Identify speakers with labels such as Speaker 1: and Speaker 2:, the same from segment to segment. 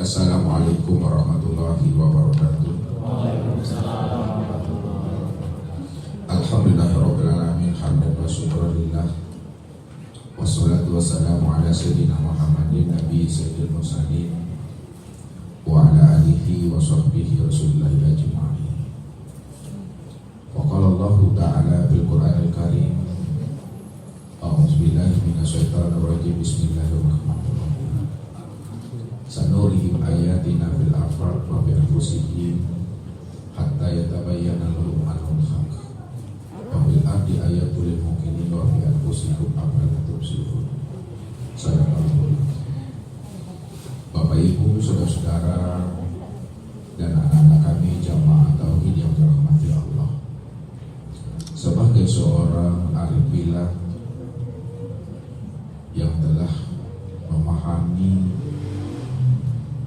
Speaker 1: Assalamualaikum warahmatullahi wabarakatuh. Alhamdulillahirabbil alamin hamdan wa syukran lillah. Wassalatu wassalamu ala sayyidina Muhammadin nabi sayyidil mursalin wa ala alihi wa sahbihi rasulillahi ajma'in. Wa qala Allah ta'ala fil Qur'anil Karim. A'udzu billahi minasyaitonir rajim. Bismillahirrahmanirrahim. Sanurihim ayatina fil afaq wa bi anfusihim hatta yatabayyana lahum annahul haqq. Wa bil ardi ayatul lil muqinin wa bi anfusikum afala tubsirun. Sadaqallahu. Bapak Ibu, saudara-saudara dan anak-anak kami jamaah tauhid yang dirahmati Allah. Sebagai seorang arif billah yang telah memahami,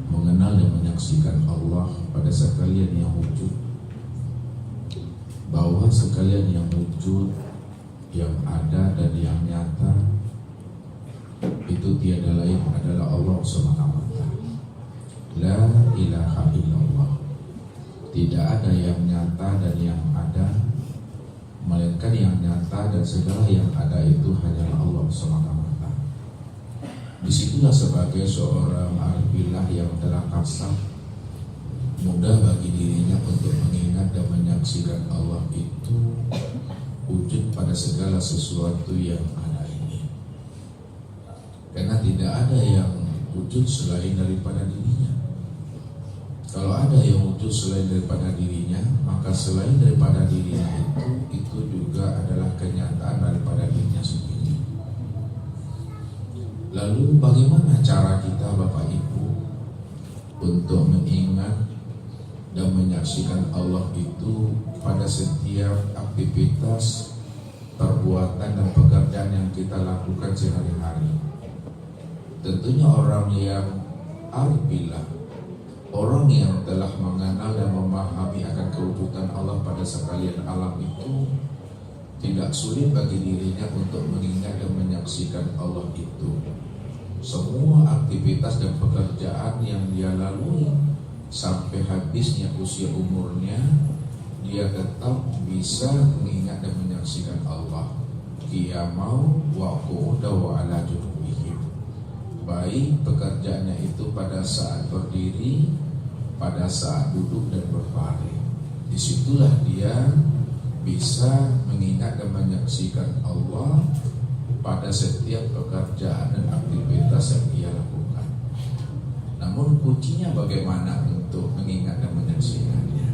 Speaker 1: mengenal dan menyaksikan Allah pada sekalian yang wujud, bahwa sekalian yang wujud, yang ada dan yang nyata itu tiada lain adalah Allah SWT. La ilaha illallah. Tidak ada yang nyata dan yang ada, melainkan yang nyata dan segala yang ada itu hanyalah Allah SWT. Disitulah sebagai seorang arif billah yang telah kasar, mudah bagi dirinya untuk mengingat dan menyaksikan Allah itu wujud pada segala sesuatu yang ada ini. Karena tidak ada yang wujud selain daripada dirinya. Kalau ada yang wujud selain daripada dirinya, maka selain daripada dirinya itu juga adalah kenyataan daripada dirinya sendiri. Lalu bagaimana cara kita Bapak Ibu untuk mengingat dan menyaksikan Allah itu pada setiap aktivitas, perbuatan dan pekerjaan yang kita lakukan sehari-hari? Tentunya orang yang arif billah, orang yang telah mengenal dan memahami akan kewujudan Allah pada sekalian alam itu, tidak sulit bagi dirinya untuk mengingat dan menyaksikan Allah itu. Semua aktivitas dan pekerjaan yang dia lalui sampai habisnya usia umurnya, dia tetap bisa mengingat dan menyaksikan Allah. Qiyamau wa qu'uda wa ala junubihim. Baik pekerjaannya itu pada saat berdiri, pada saat duduk dan berbaring. Disitulah dia bisa mengingat dan menyaksikan Allah pada setiap pekerjaan dan aktivitas yang ia lakukan. Namun kuncinya bagaimana untuk mengingat dan menyaksikannya?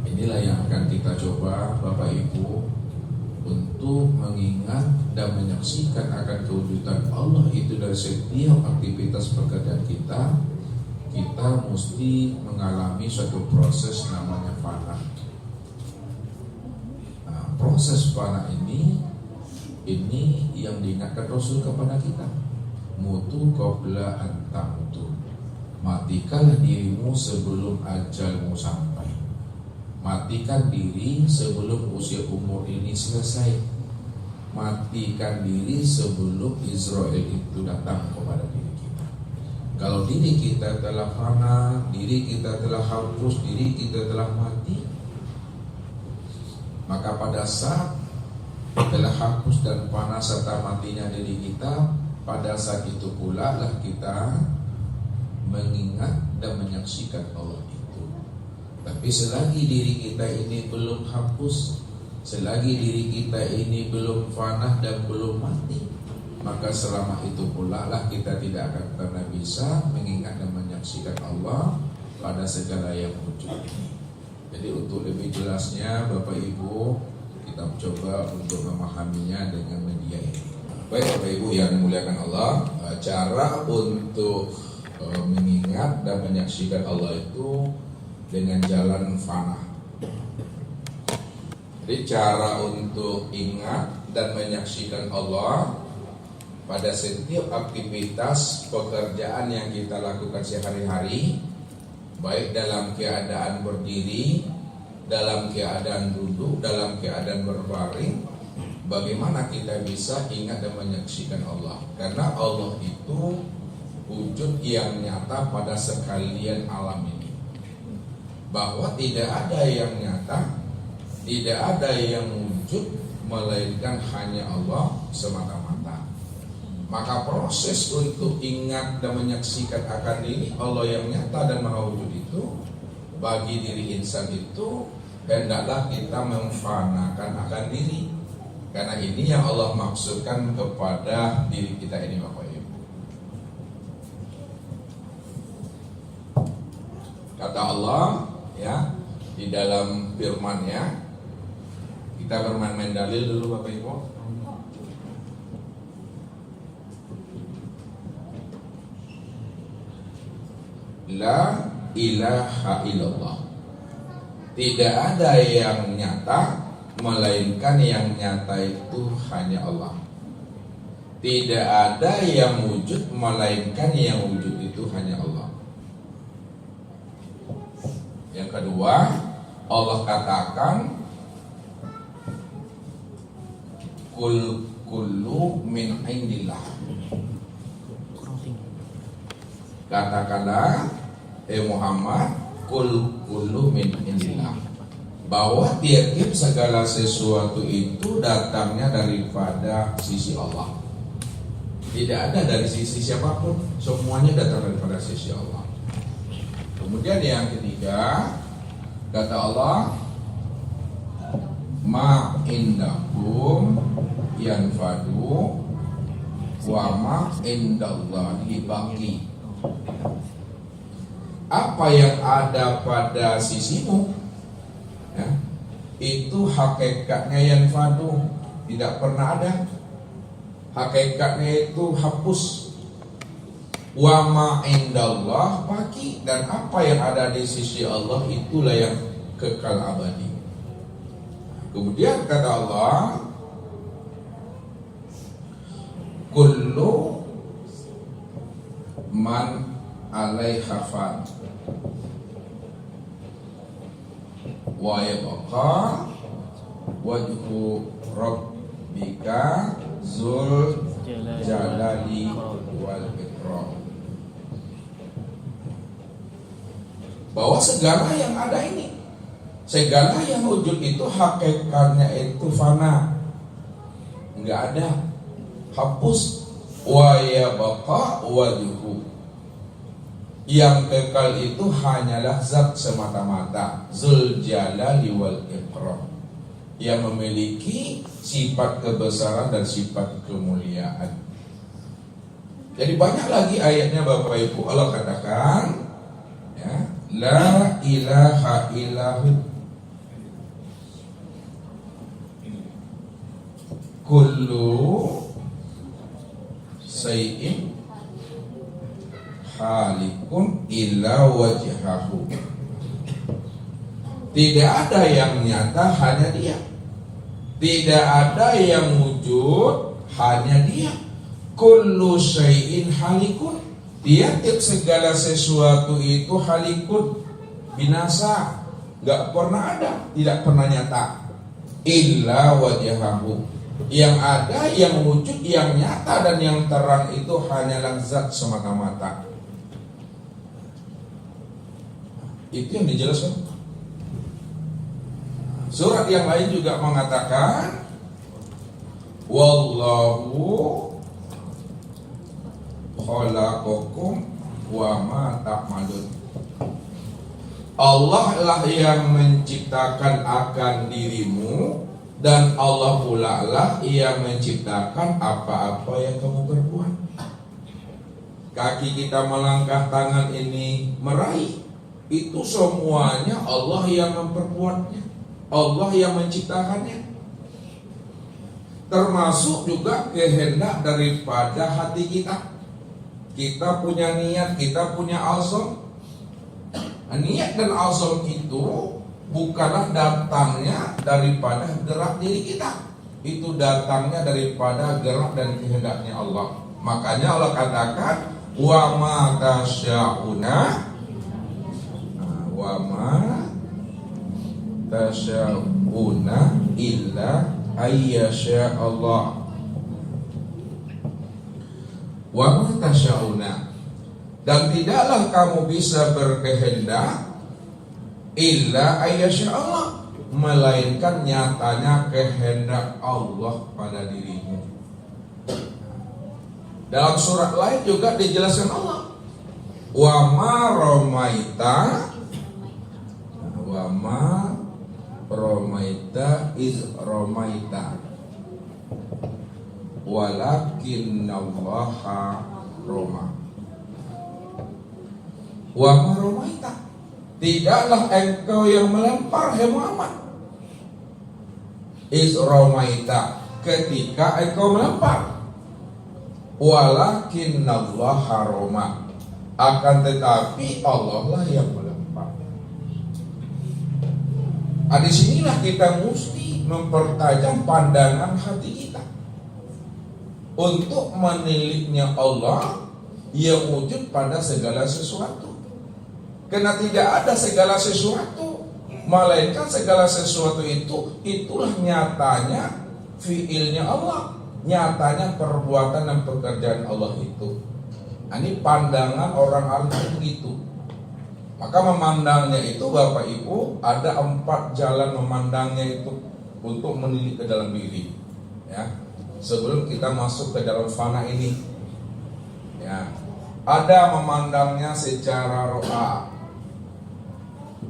Speaker 1: Inilah yang akan kita coba Bapak Ibu untuk mengingat dan menyaksikan akan kewujudan Allah itu dari setiap aktivitas pekerjaan kita. Kita mesti mengalami suatu proses namanya fana. Nah, proses fana ini yang diingatkan Rasul kepada kita. Mutu qabla an tamutu. Matikanlah dirimu sebelum ajalmu sampai. Matikan diri sebelum usia umur ini selesai. Matikan diri sebelum Israel itu datang kepada diri kita. Kalau diri kita telah fana, diri kita telah hapus, diri kita telah mati, maka pada saat telah hapus dan panas serta matinya diri kita, pada saat itu pula lah kita mengingat dan menyaksikan Allah itu. Tapi selagi diri kita ini belum hapus, selagi diri kita ini belum fana dan belum mati, maka selama itu pula lah kita tidak akan pernah bisa mengingat dan menyaksikan Allah pada segala yang wujud ini. Jadi untuk lebih jelasnya Bapak Ibu, kita coba untuk memahaminya dengan media ini. Baik Bapak Ibu yang dimuliakan Allah, cara untuk mengingat dan menyaksikan Allah itu dengan jalan fana. Jadi cara untuk ingat dan menyaksikan Allah pada setiap aktivitas pekerjaan yang kita lakukan sehari-hari, baik dalam keadaan berdiri, dalam keadaan duduk, dalam keadaan berbaring, bagaimana kita bisa ingat dan menyaksikan Allah? Karena Allah itu wujud yang nyata pada sekalian alam ini, bahwa tidak ada yang nyata, tidak ada yang wujud melainkan hanya Allah semata-mata. Maka proses untuk ingat dan menyaksikan akan diri Allah yang nyata dan maha wujud itu, bagi diri insan itu hendaklah kita memfanakan akan diri. Karena ini yang Allah maksudkan kepada diri kita ini, Bapak Ibu. Kata Allah ya di dalam firman-Nya, kita bermain-main dalil dulu Bapak Ibu. La ilaha illallah. Tidak ada yang nyata melainkan yang nyata itu hanya Allah. Tidak ada yang wujud melainkan yang wujud itu hanya Allah. Yang kedua, Allah katakan kullu min indillah. Katakanlah Muhammad, kullu min indillah, bahwa tiap-tiap segala sesuatu itu datangnya daripada sisi Allah. Tidak ada dari sisi siapapun, semuanya datang daripada sisi Allah. Kemudian yang ketiga, kata Allah, ma indakum yanfadu wa ma indallahi baqi. Apa yang ada pada sisimu ya, itu hakikatnya yanfadu, tidak pernah ada. Hakikatnya itu hapus. Wa ma indallah baqi, dan apa yang ada di sisi Allah itulah yang kekal abadi. Kemudian kata Allah, kullu man alaiha fan wa yabqa wajhu rabbika zul jalali wal ikram. Bahwa segala yang ada ini, segala yang wujud itu hakikatnya itu fana, enggak ada, hapus. Wa yabqa wajhu, yang kekal itu hanyalah zat semata-mata, zul jalali wal ikram, yang memiliki sifat kebesaran dan sifat kemuliaan. Jadi banyak lagi ayatnya Bapak Ibu. Allah katakan ya, la ilaha illahu kullu sayyin halikun illa wajhahu. Tidak ada yang nyata, hanya Dia. Tidak ada yang wujud, hanya Dia. Kullu syai'in halikun, tiap-tiap segala sesuatu itu halikun, binasa, gak pernah ada, tidak pernah nyata. Illa wajhahu, yang ada, yang wujud, yang nyata dan yang terang itu hanyalah zat semata-mata. Itu yang dijelaskan. Surat yang lain juga mengatakan, wallahu khalaqakum wa ma ta'malun. Allah lah yang menciptakan akan dirimu, dan Allah pula lah yang menciptakan apa-apa yang kamu berbuat. Kaki kita melangkah, tangan ini meraih, itu semuanya Allah yang memperbuatnya, Allah yang menciptakannya. Termasuk juga kehendak daripada hati kita. Kita punya niat, kita punya azam. Niat dan azam itu bukanlah datangnya daripada gerak diri kita, itu datangnya daripada gerak dan kehendaknya Allah. Makanya Allah katakan, wa ma tasya'una wa ma tasya'una illa ayyasha Allah. Wa ma tasya'una, Dan tidaklah kamu bisa berkehendak illa ayyasha Allah, melainkan nyatanya kehendak Allah pada dirimu. Dalam surat lain juga dijelaskan Allah, wa ma romaita iz romaita walakinnallaha roma. Wa ma romaita, tidaklah engkau yang melempar, hai Muhammad. Iz romaita, ketika engkau melempar. Walakinnallaha roma, akan tetapi Allah lah yang melempar. Disinilah kita mesti mempertajam pandangan hati kita untuk menilainya Allah yang wujud pada segala sesuatu. Karena tidak ada segala sesuatu, melainkan segala sesuatu itulah nyatanya fiilnya Allah, nyatanya perbuatan dan pekerjaan Allah itu. Ini pandangan orang alim begitu. Maka memandangnya itu Bapak Ibu ada 4 jalan memandangnya itu untuk menilik ke dalam diri. Ya, sebelum kita masuk ke dalam fana ini, ya, ada memandangnya secara ro'a,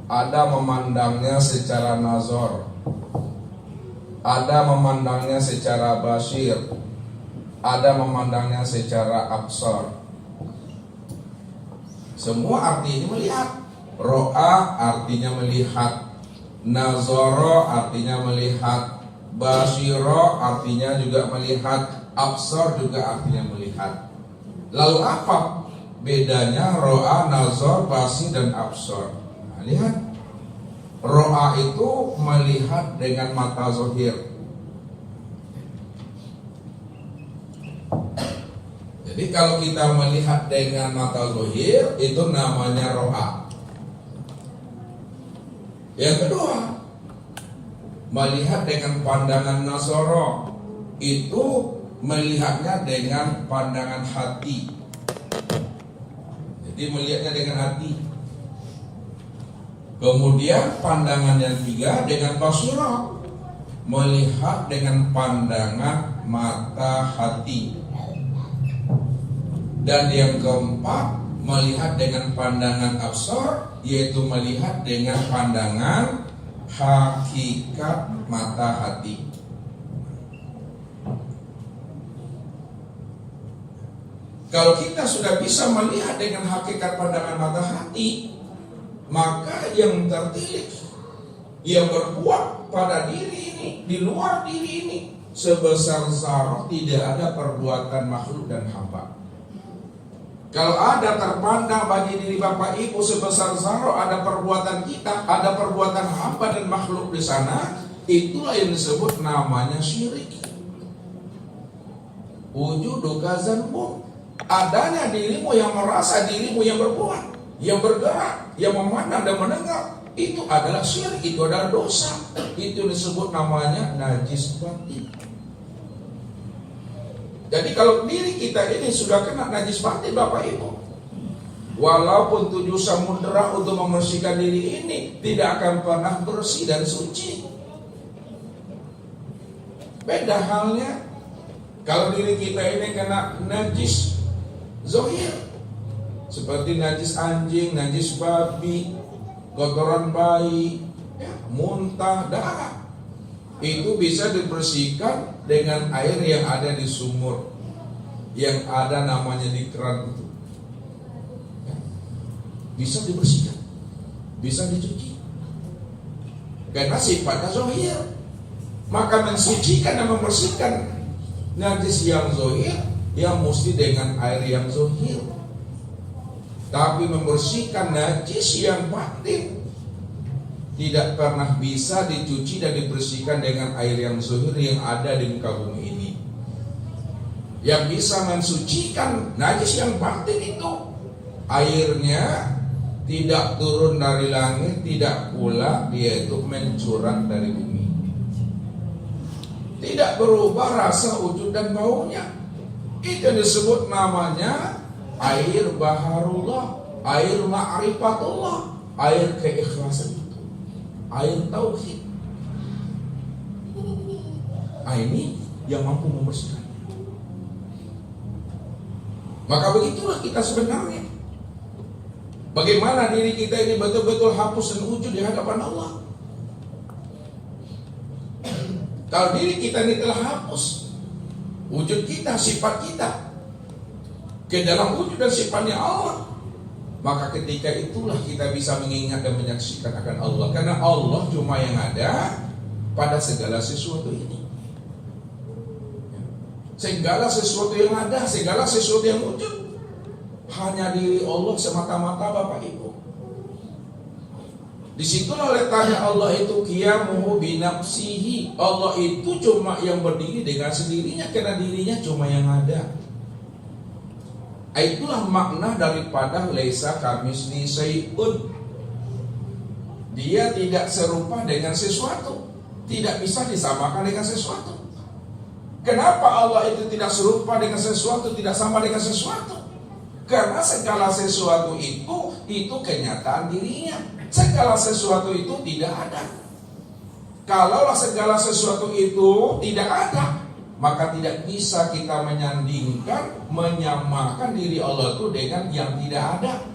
Speaker 1: ada memandangnya secara nazar, ada memandangnya secara basir, ada memandangnya secara absar. Semua artinya melihat. Ro'a artinya melihat, nazara artinya melihat, basiro artinya juga melihat, absar juga artinya melihat. Lalu apa bedanya ro'a, nazar, basir dan absar? Nah, lihat, ro'a itu melihat dengan mata zahir. Jadi kalau kita melihat dengan mata zahir itu namanya ro'a. Yang kedua, melihat dengan pandangan nazara, itu melihatnya dengan pandangan hati. Jadi melihatnya dengan hati. Kemudian pandangan yang ketiga dengan basira, melihat dengan pandangan mata hati. Dan yang keempat, melihat dengan pandangan absar, yaitu melihat dengan pandangan hakikat mata hati. Kalau kita sudah bisa melihat dengan hakikat pandangan mata hati, maka yang tertilik, yang berbuat pada diri ini, di luar diri ini, sebesar zarah tidak ada perbuatan makhluk dan hamba. Kalau ada terpandang bagi diri Bapak Ibu sebesar zarah, ada perbuatan kita, ada perbuatan hamba dan makhluk di sana, itulah yang disebut namanya syirik. Wujudu kazanbun, adanya dirimu yang merasa dirimu yang berbuat, yang bergerak, yang memandang dan mendengar, itu adalah syirik, itu adalah dosa. Itu disebut namanya najis batin. Jadi kalau diri kita ini sudah kena najis batin Bapak Ibu, walaupun 7 samudera untuk membersihkan diri ini, tidak akan pernah bersih dan suci. Beda halnya kalau diri kita ini kena najis zahir, seperti najis anjing, najis babi, kotoran bayi, ya, muntah, darah. Itu bisa dibersihkan dengan air yang ada di sumur, yang ada namanya di keran itu, ya, bisa dibersihkan, bisa dicuci, karena sifatnya zahir. Maka mensucikan dan membersihkan najis yang zahir, yang mesti dengan air yang zahir. Tapi membersihkan najis yang batin tidak pernah bisa dicuci dan dibersihkan dengan air yang zahir yang ada di muka bumi ini. Yang bisa mensucikan najis yang batin itu airnya tidak turun dari langit, tidak pula dia itu mencurah dari bumi, tidak berubah rasa, wujud dan baunya. Itu disebut namanya air baharullah, air ma'rifatullah, air keikhlasan itu, air tauhid. Ini yang mampu membersihkan. Maka begitulah kita sebenarnya. Bagaimana diri kita ini betul-betul hapus dan wujud di hadapan Allah. Kalau diri kita ini telah hapus wujud kita, sifat kita ke dalam wujud dan sifatnya Allah, maka ketika itulah kita bisa mengingat dan menyaksikan akan Allah. Karena Allah cuma yang ada pada segala sesuatu ini. Segala sesuatu yang ada, segala sesuatu yang wujud, hanya diri Allah semata-mata, Bapak Ibu. Disitulah letaknya Allah itu qiyamuhu binafsihi. Allah itu cuma yang berdiri dengan sendirinya, karena dirinya cuma yang ada. Itulah makna daripada laisa kamitslihi syai'un. Dia tidak serupa dengan sesuatu, tidak bisa disamakan dengan sesuatu. Kenapa Allah itu tidak serupa dengan sesuatu, tidak sama dengan sesuatu? Karena segala sesuatu itu kenyataan dirinya. Segala sesuatu itu tidak ada. Kalaulah segala sesuatu itu tidak ada, maka tidak bisa kita menyandingkan, menyamakan diri Allah itu dengan yang tidak ada.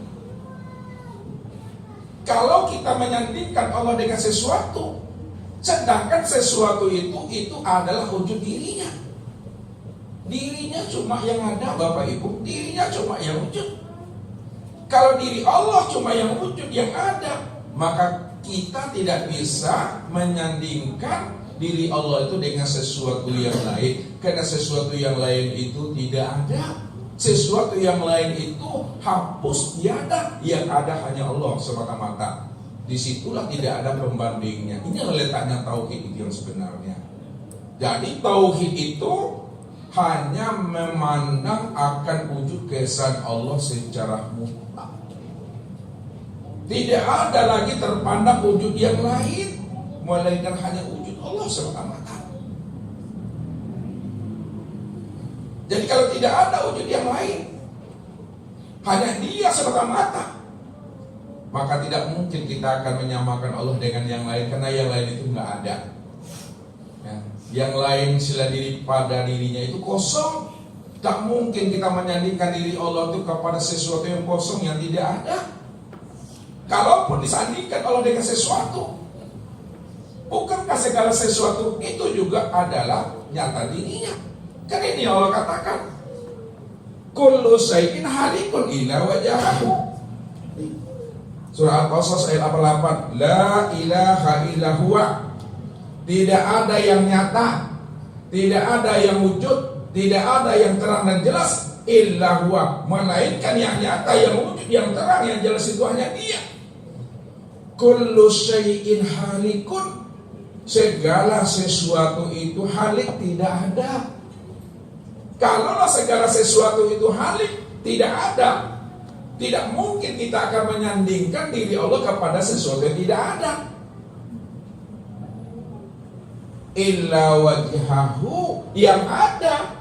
Speaker 1: Kalau kita menyandingkan Allah dengan sesuatu, sedangkan sesuatu itu adalah wujud dirinya. Dirinya cuma yang ada, Bapak Ibu. Dirinya cuma yang wujud. Kalau diri Allah cuma yang wujud, yang ada, maka kita tidak bisa menyandingkan diri Allah itu dengan sesuatu yang lain. Karena sesuatu yang lain itu tidak ada. Sesuatu yang lain itu hapus, tiada. Yang ada hanya Allah semata-mata. Disitulah tidak ada pembandingnya. Ini letaknya tauhid itu yang sebenarnya. Jadi tauhid itu hanya memandang akan wujud keesaan Allah secara mutlak. Tidak ada lagi terpandang wujud yang lain, melainkan hanya wujud Allah semata-mata. Jadi kalau tidak ada wujud yang lain, hanya Dia semata-mata, maka tidak mungkin kita akan menyamakan Allah dengan yang lain, karena yang lain itu nggak ada. Yang lain sila diri pada dirinya itu kosong. Tak mungkin kita menyandingkan diri Allah itu kepada sesuatu yang kosong, yang tidak ada. Kalaupun disandingkan Allah dengan sesuatu, bukankah segala sesuatu itu juga adalah nyata dirinya? Kan ini Allah katakan, kullu syai'in halikun illa wajahahu. Surah Al-Qasas ayat 88. La ilaha illa huwa. Tidak ada yang nyata, tidak ada yang wujud, tidak ada yang terang dan jelas illa huwa, melainkan yang nyata, yang wujud, yang terang, yang jelas itu hanya Dia. Kullu syai'in halikun. Segala sesuatu itu halik, tidak ada. Kalaulah segala sesuatu itu halik, tidak ada, tidak mungkin kita akan menyandingkan diri Allah kepada sesuatu yang tidak ada. Illa wajhahu, yang ada,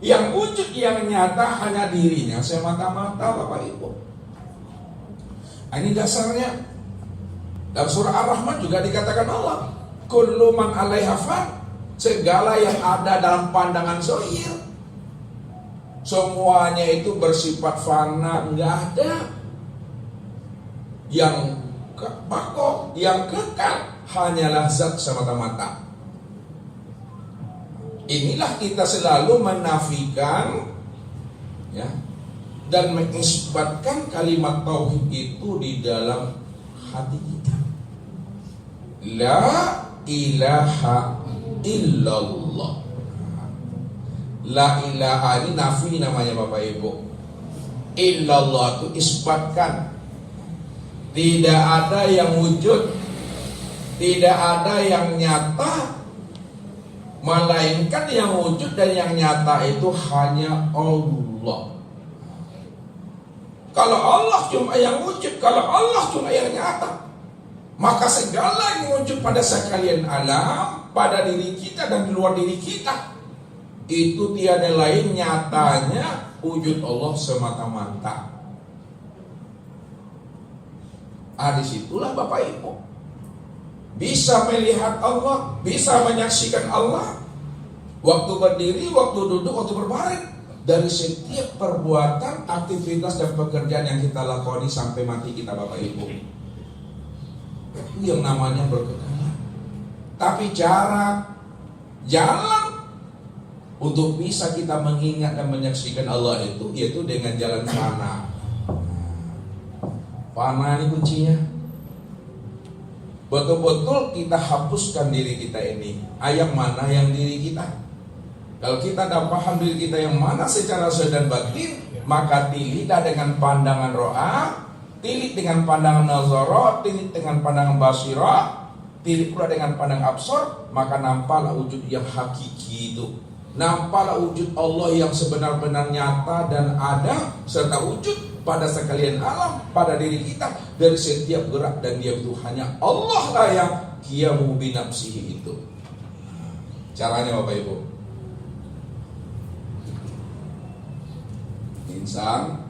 Speaker 1: yang wujud, yang nyata hanya dirinya semata-mata, Bapak Ibu. Ini dasarnya. Dalam surah Ar-Rahman juga dikatakan Allah, kullu man 'alaiha fan. Segala yang ada dalam pandangan zahir, semuanya itu bersifat fana, enggak ada. Yang bako, yang kekal hanyalah zat semata-mata. Inilah kita selalu menafikan, ya, dan mengisbatkan kalimat tauhid itu di dalam hati kita. La ilaha illallah. La ilaha ini nafi namanya, Bapak Ibu. Illallah itu isbatkan. Tidak ada yang wujud, tidak ada yang nyata, melainkan yang wujud dan yang nyata itu hanya Allah. Kalau Allah cuma yang wujud, kalau Allah cuma yang nyata, maka segala yang wujud pada sekalian alam, pada diri kita dan di luar diri kita, itu tiada lain nyatanya, wujud Allah semata-mata. Disitulah Bapak Ibu bisa melihat Allah, bisa menyaksikan Allah, waktu berdiri, waktu duduk, waktu berbaring, dari setiap perbuatan, aktivitas dan pekerjaan yang kita lakoni sampai mati kita Bapak Ibu. Itu yang namanya berkekalan. Tapi jalan untuk bisa kita mengingat dan menyaksikan Allah itu, yaitu dengan jalan fana. Fana ini kuncinya. Betul-betul kita hapuskan diri kita ini. Yang mana yang diri kita? Kalau kita dah paham diri kita yang mana secara zahir dan batin, maka tilidlah dengan pandangan ro'a, tilid dengan pandangan nazara, tilid dengan pandangan basira, tilid pula dengan pandangan absor, maka nampaklah wujud yang hakiki itu. Nampaklah wujud Allah yang sebenar-benar nyata dan ada, serta wujud pada sekalian alam, pada diri kita, dari setiap gerak dan diam itu hanya Allah lah yang qiyamu binafsihi itu. Caranya Bapak Ibu, insan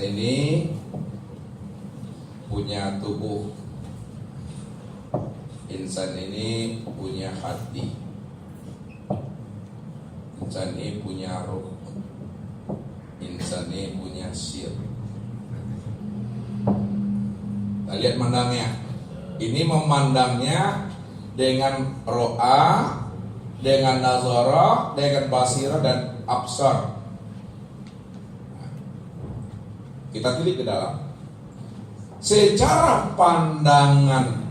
Speaker 1: ini punya tubuh, insan ini punya hati, insan ini punya ruh, insan ini punya sir. Kita lihat mandangnya. Ini memandangnya dengan ro'a, dengan nazara, dengan basira dan absar. Kita tilik ke dalam. Secara pandangan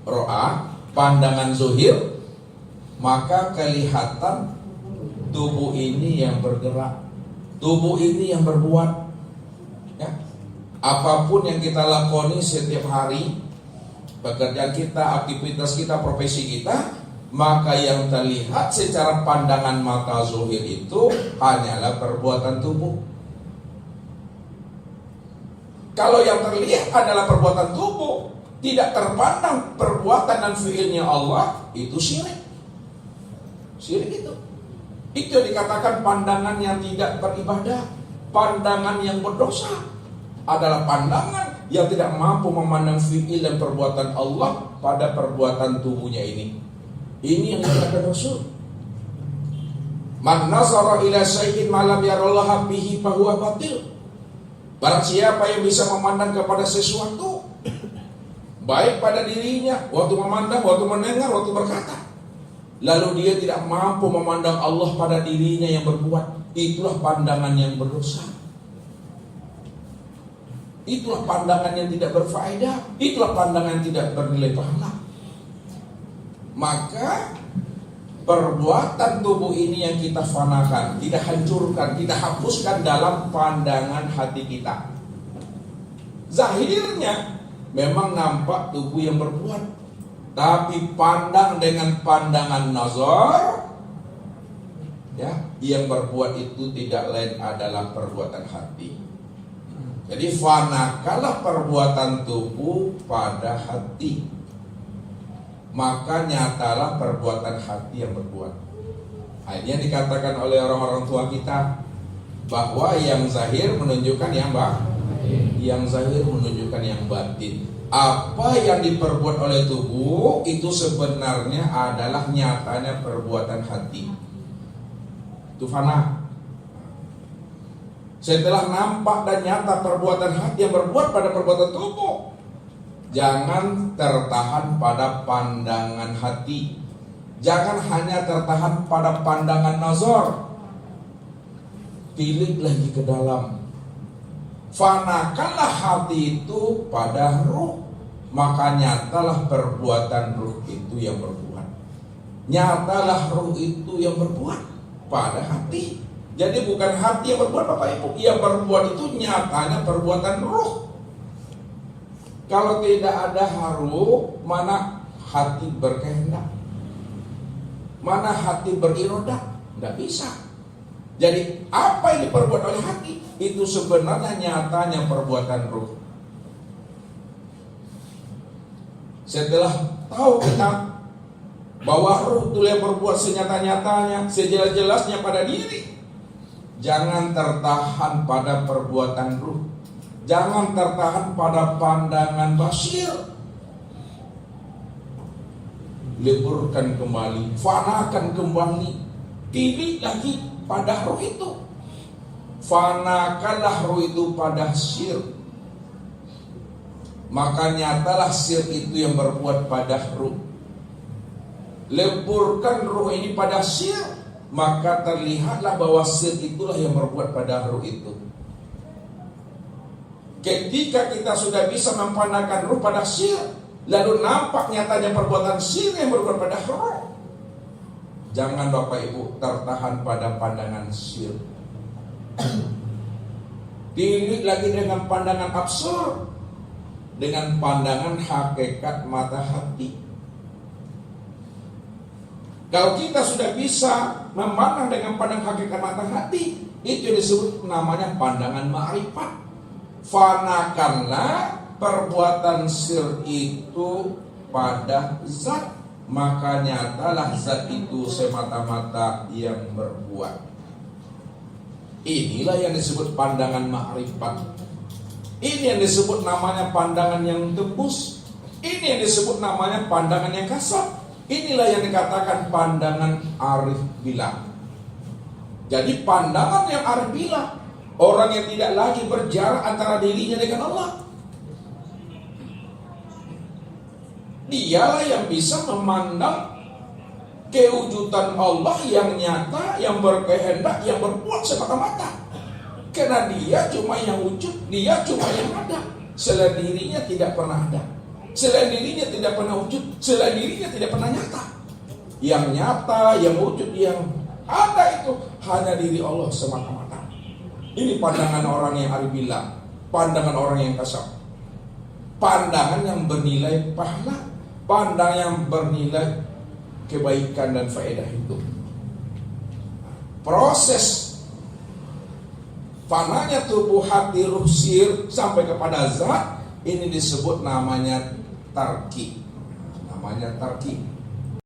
Speaker 1: ro'a, pandangan zuhir, maka kelihatan tubuh ini yang bergerak, tubuh ini yang berbuat. Ya. Apapun yang kita lakoni setiap hari, pekerjaan kita, aktivitas kita, profesi kita, maka yang terlihat secara pandangan mata zuhir itu hanyalah perbuatan tubuh. Kalau yang terlihat adalah perbuatan tubuh, tidak terpandang perbuatan dan fiilnya Allah, itu syirik. Syirik itu yang dikatakan pandangan yang tidak beribadah. Pandangan yang berdosa adalah pandangan yang tidak mampu memandang fiil dan perbuatan Allah pada perbuatan tubuhnya ini. Ini yang dikatakan Rasul. Man nazara ila syai'in ma lam yarallaha bihi fa huwa batil. Barang siapa yang bisa memandang kepada sesuatu, baik pada dirinya, waktu memandang, waktu mendengar, waktu berkata, lalu dia tidak mampu memandang Allah pada dirinya yang berbuat, itulah pandangan yang berdosa. Itulah pandangan yang tidak berfaedah, itulah pandangan yang tidak bernilai pahala. Maka perbuatan tubuh ini yang kita fanakan, kita hancurkan, kita hapuskan dalam pandangan hati kita. Zahirnya memang nampak tubuh yang berbuat, tapi pandang dengan pandangan nazar, ya, yang berbuat itu tidak lain adalah perbuatan hati. Jadi fanakalah perbuatan tubuh pada hati, maka nyatalah perbuatan hati yang berbuat. Ini yang dikatakan oleh orang-orang tua kita, bahwa yang zahir menunjukkan yang batin, yang zahir menunjukkan yang batin. Apa yang diperbuat oleh tubuh itu sebenarnya adalah nyatanya perbuatan hati. Itu fana. Setelah nampak dan nyata perbuatan hati yang berbuat pada perbuatan tubuh, jangan tertahan pada pandangan hati. Jangan hanya tertahan pada pandangan nazar. Tilik lagi ke dalam. Fanakanlah hati itu pada ruh, maka nyatalah perbuatan ruh itu yang berbuat. Nyatalah ruh itu yang berbuat pada hati. Jadi bukan hati yang berbuat Bapak Ibu, yang berbuat itu nyatanya perbuatan ruh. Kalau tidak ada haru, mana hati berkehendak, mana hati berirodah, tidak bisa. Jadi apa yang diperbuat oleh hati itu sebenarnya nyatanya perbuatan ruh. Setelah tahu kita bahwa ruh itu yang berbuat senyata-nyatanya, sejelas-jelasnya pada diri. Jangan tertahan pada perbuatan ruh, jangan tertahan pada pandangan basir. Leburkan kembali, fanakan kembali, pilih lagi pada ruh itu. Fanakanlah ruh itu pada sir, maka nyatalah sir itu yang berbuat pada ruh. Leburkan ruh ini pada sir, maka terlihatlah bahwa sir itulah yang berbuat pada ruh itu. Ketika kita sudah bisa mempandangan ruh pada sir, lalu nampak nyatanya perbuatan sir yang berbuat pada ruh, jangan Bapak Ibu tertahan pada pandangan sir. Pilih lagi dengan pandangan absur, dengan pandangan hakikat mata hati. Kalau kita sudah bisa memandang dengan pandangan hakikat mata hati, itu disebut namanya pandangan ma'rifat. Fanakanlah perbuatan sir itu pada zat, maka nyatalah zat itu semata-mata yang berbuat. Inilah yang disebut pandangan ma'rifat. Ini yang disebut namanya pandangan yang tembus. Ini yang disebut namanya pandangan yang kasat. Inilah yang dikatakan pandangan arif billah. Jadi pandangan yang arif billah, orang yang tidak lagi berjarak antara dirinya dengan Allah. Dialah yang bisa memandang kewujudan Allah yang nyata, yang berkehendak, yang berbuat semata-mata. Karena dia cuma yang wujud, dia cuma yang ada. Selain dirinya tidak pernah ada, selain dirinya tidak pernah wujud, selain dirinya tidak pernah nyata. Yang nyata, yang wujud, yang ada itu hanya diri Allah semata-mata. Ini pandangan orang yang arif billah, pandangan orang yang kasab, pandangan yang bernilai pahala, pandangan yang bernilai kebaikan dan faedah hidup. Proses fananya tubuh, hati, ruh, sir sampai kepada zat, ini disebut namanya tarki. Namanya tarki.